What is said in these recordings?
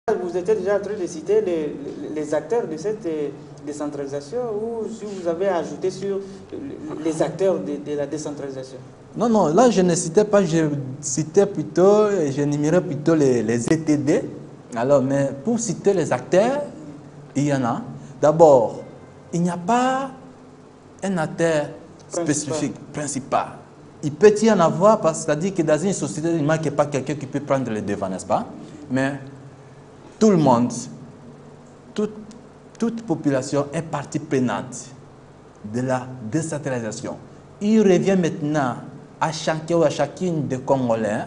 Vous étiez déjà en train de citer les acteurs de cette décentralisation ou si vous avez ajouté sur les acteurs de la décentralisation? Non, non, là je ne citais pas, je citais plutôt, j'énumérais plutôt les ETD. Alors, mais pour citer les acteurs, il y en a. D'abord, il n'y a pas un acteur spécifique, principal. Il peut y en avoir, c'est-à-dire que dans une société, il ne manque pas quelqu'un qui peut prendre le devant, n'est-ce pas? Mais tout le monde, toute population est partie prenante de la décentralisation. Il revient maintenant à chacun ou à chacune des Congolais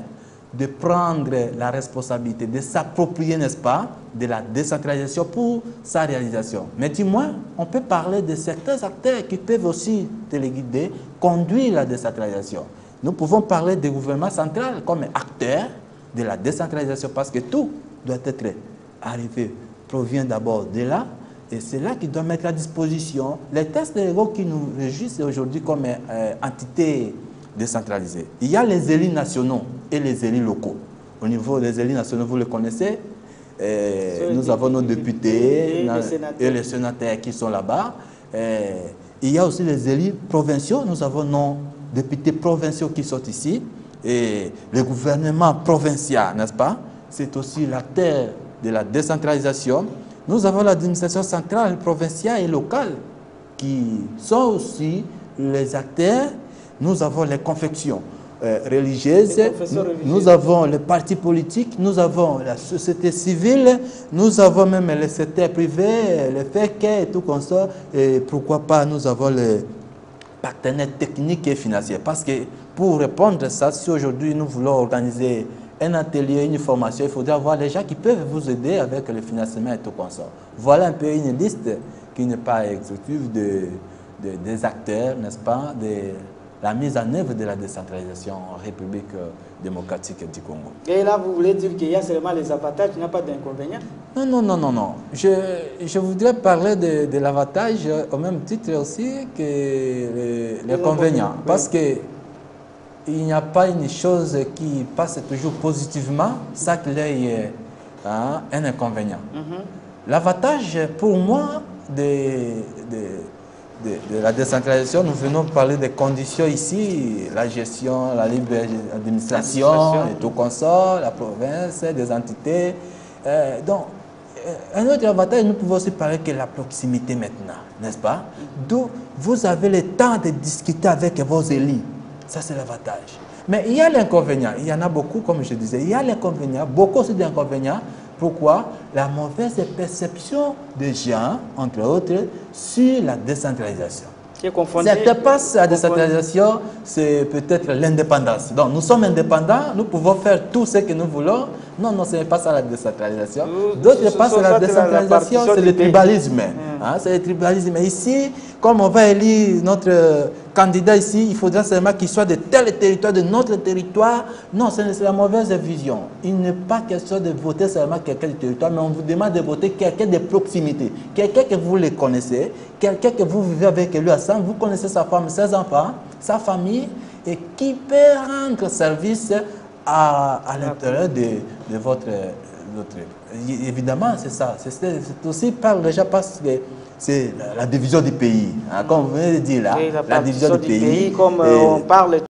de prendre la responsabilité, de s'approprier, n'est-ce pas, de la décentralisation pour sa réalisation. Mais du moins, on peut parler de certains acteurs qui peuvent aussi téléguider, conduire la décentralisation. Nous pouvons parler du gouvernement central comme acteur de la décentralisation parce que tout doit être arrivé, provient d'abord de là, et c'est là qu'il doit mettre à disposition les textes légaux qui nous régissent aujourd'hui comme entité décentralisée. Il y a les élus nationaux et les élus locaux. Au niveau des élus nationaux, vous le connaissez, nous avons nos députés et les sénateurs qui sont là-bas. Il y a aussi les élus provinciaux, nous avons nos députés provinciaux qui sont ici, et le gouvernement provincial, n'est-ce pas? C'est aussi l'acteur de la décentralisation. Nous avons l'administration centrale, provinciale et locale qui sont aussi les acteurs. Nous avons les confections religieuses, nous avons les partis politiques, nous avons la société civile, nous avons même les secteurs privés, les FEC et tout comme ça. Et pourquoi pas, nous avons les partenaires techniques et financiers. Parce que pour répondre à ça, si aujourd'hui nous voulons organiser un atelier, une formation, il faudra avoir les gens qui peuvent vous aider avec le financement et tout comme ça. Voilà un peu une liste qui n'est pas exhaustive des acteurs, n'est-ce pas, de la mise en œuvre de la décentralisation en République démocratique du Congo. Et là, vous voulez dire qu'il y a seulement les avantages, il n'y a pas d'inconvénients? Non, non, non, non, non. Je voudrais parler de l'avantage au même titre aussi que les inconvénients. Parce que il n'y a pas une chose qui passe toujours positivement sans qu'il y ait un inconvénient. L'avantage pour moi de la décentralisation, nous venons parler des conditions ici, la gestion, la libre administration et tout comme ça, la province, des entités. Donc, un autre avantage, nous pouvons aussi parler que la proximité maintenant, n'est-ce pas? D'où vous avez le temps de discuter avec vos élus. Ça, c'est l'avantage. Mais il y a l'inconvénient. Il y en a beaucoup, comme je disais. Il y a l'inconvénient, beaucoup aussi d'inconvénients. Pourquoi? La mauvaise perception des gens, entre autres, sur la décentralisation. Certains passent à la décentralisation, c'est peut-être l'indépendance. Donc, nous sommes indépendants, nous pouvons faire tout ce que nous voulons. Non, non, ce n'est pas ça la décentralisation. D'autres passent à la décentralisation, c'est le tribalisme. C'est le tribalisme. Ici, comme on va élire notre candidat ici, il faudra seulement qu'il soit de tel territoire, de notre territoire. Non, c'est la mauvaise vision. Il n'est pas question de voter seulement quelqu'un du territoire, mais on vous demande de voter quelqu'un de proximité. Quelqu'un que vous le connaissez, quelqu'un que vous vivez avec lui ensemble, vous connaissez sa femme, ses enfants, sa famille, et qui peut rendre service à l'intérieur de votre... Évidemment, c'est ça. C'est aussi déjà parce que c'est la division du pays. Comme vous venez de dire là, oui, la division du pays. Comme on parle